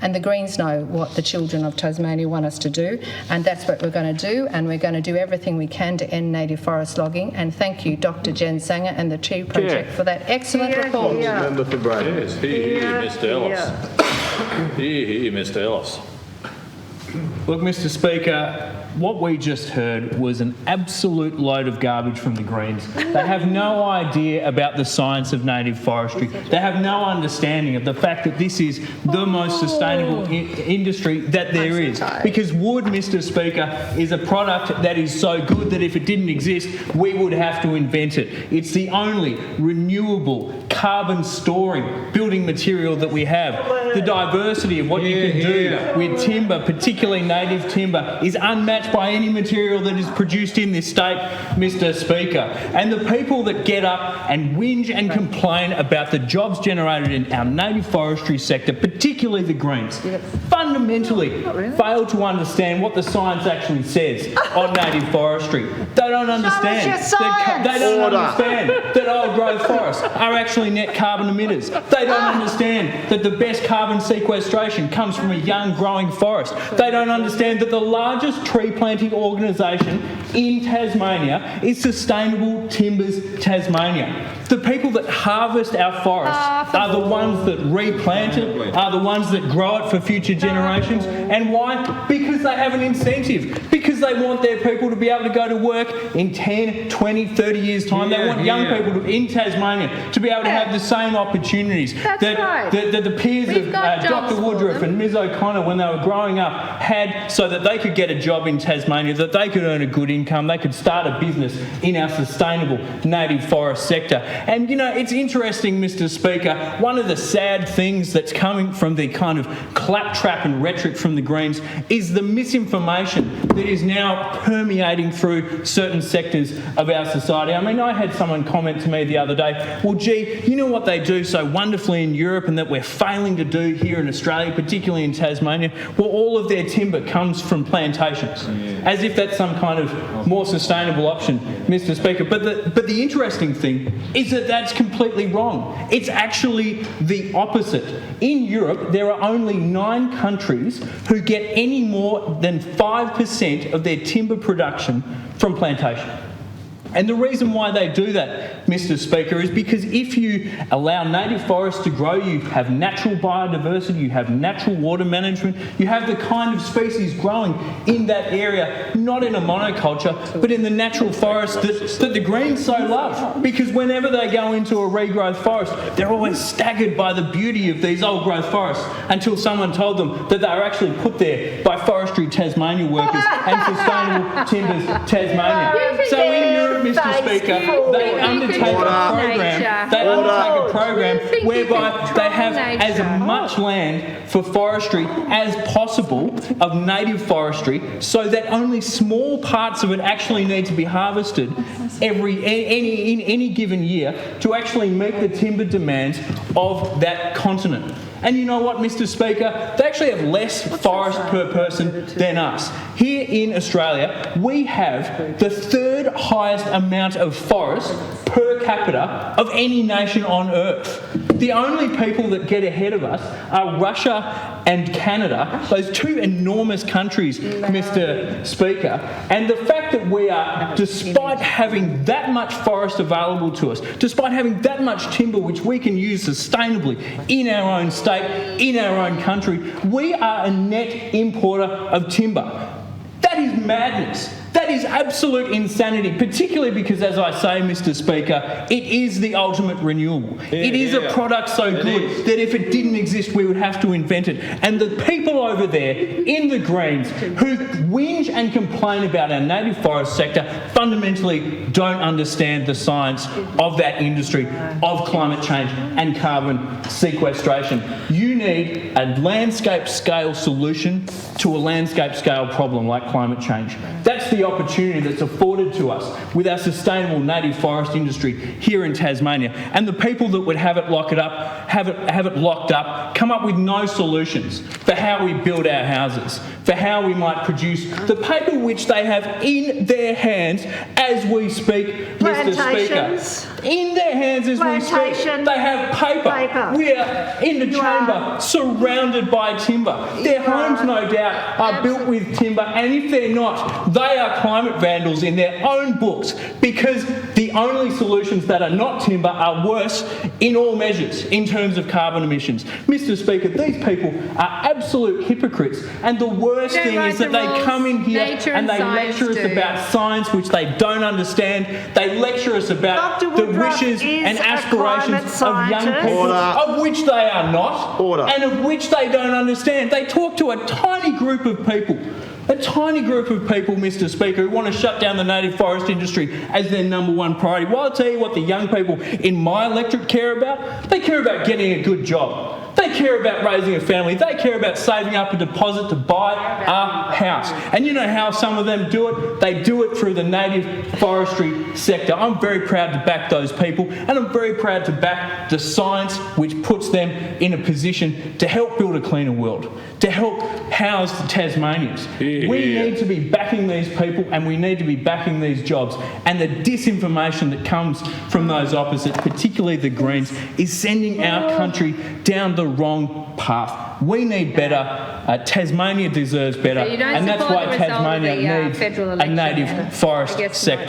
And the Greens know what the children of Tasmania want us to do, and that's what we're going to do, and we're going to do everything we can to end native forest logging. And thank you, Dr. Jen Sanger and the Tree Project for that excellent report. Member for Braden. Yes, here, Mr. Ellis. Here, Mr. Ellis. Look, Mr. Speaker, what we just heard was an absolute load of garbage from the Greens. They have no idea about the science of native forestry. They have no understanding of the fact that this is the most sustainable industry that there is. Because wood, Mr. Speaker, is a product that is so good that if it didn't exist, we would have to invent it. It's the only renewable, carbon-storing building material that we have. The diversity of what you can do with timber, particularly native timber, is unmatched by any material that is produced in this state, Mr. Speaker. And the people that get up and whinge and complain about the jobs generated in our native forestry sector, particularly the Greens, fundamentally fail to understand what the science actually says on native forestry. They don't understand. They don't understand that old growth forests are actually net carbon emitters. They don't understand that the best carbon sequestration comes from a young growing forest. They don't understand that the largest tree planting organisation in Tasmania is Sustainable Timbers Tasmania. The people that harvest our forests are the ones that replant it, are the ones that grow it for future generations. And why? Because they have an incentive. Because they want their people to be able to go to work in 10, 20, 30 years' time. They want young people in Tasmania to be able to have the same opportunities that the peers of Dr. Woodruff and Ms. O'Connor, when they were growing up, had, so that they could get a job in Tasmania, that they could earn a good income, they could start a business in our sustainable native forest sector. And, you know, it's interesting, Mr. Speaker, one of the sad things that's coming from the kind of claptrap and rhetoric from the Greens is the misinformation that is now permeating through certain sectors of our society. I mean, I had someone comment to me the other day, well, gee, you know what they do so wonderfully in Europe and that we're failing to do here in Australia, particularly in Tasmania? Well, all of their timber comes from plantations, as if that's some kind of more sustainable option, Mr. Speaker. But the interesting thing is that that's completely wrong. It's actually the opposite. In Europe, there are only 9 countries who get any more than 5% of their timber production from plantation. And the reason why they do that, Mr. Speaker, is because if you allow native forests to grow, you have natural biodiversity, you have natural water management, you have the kind of species growing in that area, not in a monoculture, but in the natural forest that the Greens so love. Because whenever they go into a regrowth forest, they're always staggered by the beauty of these old growth forests until someone told them that they were actually put there by Forestry Tasmania workers and Sustainable Timbers Tasmania. So in Europe, Mr. Speaker, they undertake a program whereby they have as much land for forestry as possible of native forestry, so that only small parts of it actually need to be harvested in any given year to actually meet the timber demands of that continent. And you know what, Mr. Speaker? They actually have less forest per person than us. Here in Australia, we have the 3rd highest amount of forest per capita of any nation on earth. The only people that get ahead of us are Russia and Canada, those 2 enormous countries, Mr. Speaker. And the fact that we are, despite having that much forest available to us, despite having that much timber which we can use sustainably in our own state, in our own country, we are a net importer of timber. That is madness. That is absolute insanity, particularly because, as I say, Mr. Speaker, it is the ultimate renewable. It is a product so good that if it didn't exist, we would have to invent it. And the people over there in the Greens who whinge and complain about our native forest sector fundamentally don't understand the science of that industry, of climate change and carbon sequestration. You need a landscape scale solution to a landscape scale problem like climate change. That's the opportunity that's afforded to us with our sustainable native forest industry here in Tasmania. And the people that would have it locked up, come up with no solutions for how we build our houses, for how we might produce the paper which they have in their hands as we speak, Mr. Speaker. In their hands as we speak. Plantation They have paper. We are in the chamber surrounded by timber. Their homes, no doubt, are built with timber, and if they're not, they are climate vandals in their own books, because the only solutions that are not timber are worse in all measures in terms of carbon emissions. Mr. Speaker, these people are absolute hypocrites, and the worst thing is that they come in here and they lecture us about science which they don't understand. They lecture us about the wishes and aspirations of young people, of which they are not, and of which they don't understand. They talk to a tiny group of people. A tiny group of people, Mr. Speaker, who want to shut down the native forest industry as their number one priority. Well, I'll tell you what the young people in my electorate care about. They care about getting a good job. They care about raising a family. They care about saving up a deposit to buy a house. And you know how some of them do it? They do it through the native forestry sector. I'm very proud to back those people, and I'm very proud to back the science which puts them in a position to help build a cleaner world, to help house the Tasmanians. We need to be backing these people, and we need to be backing these jobs. And the disinformation that comes from those opposites, particularly the Greens, is sending our country down the wrong path. We need better. Tasmania deserves better, and that's why Tasmania needs a native forest sector.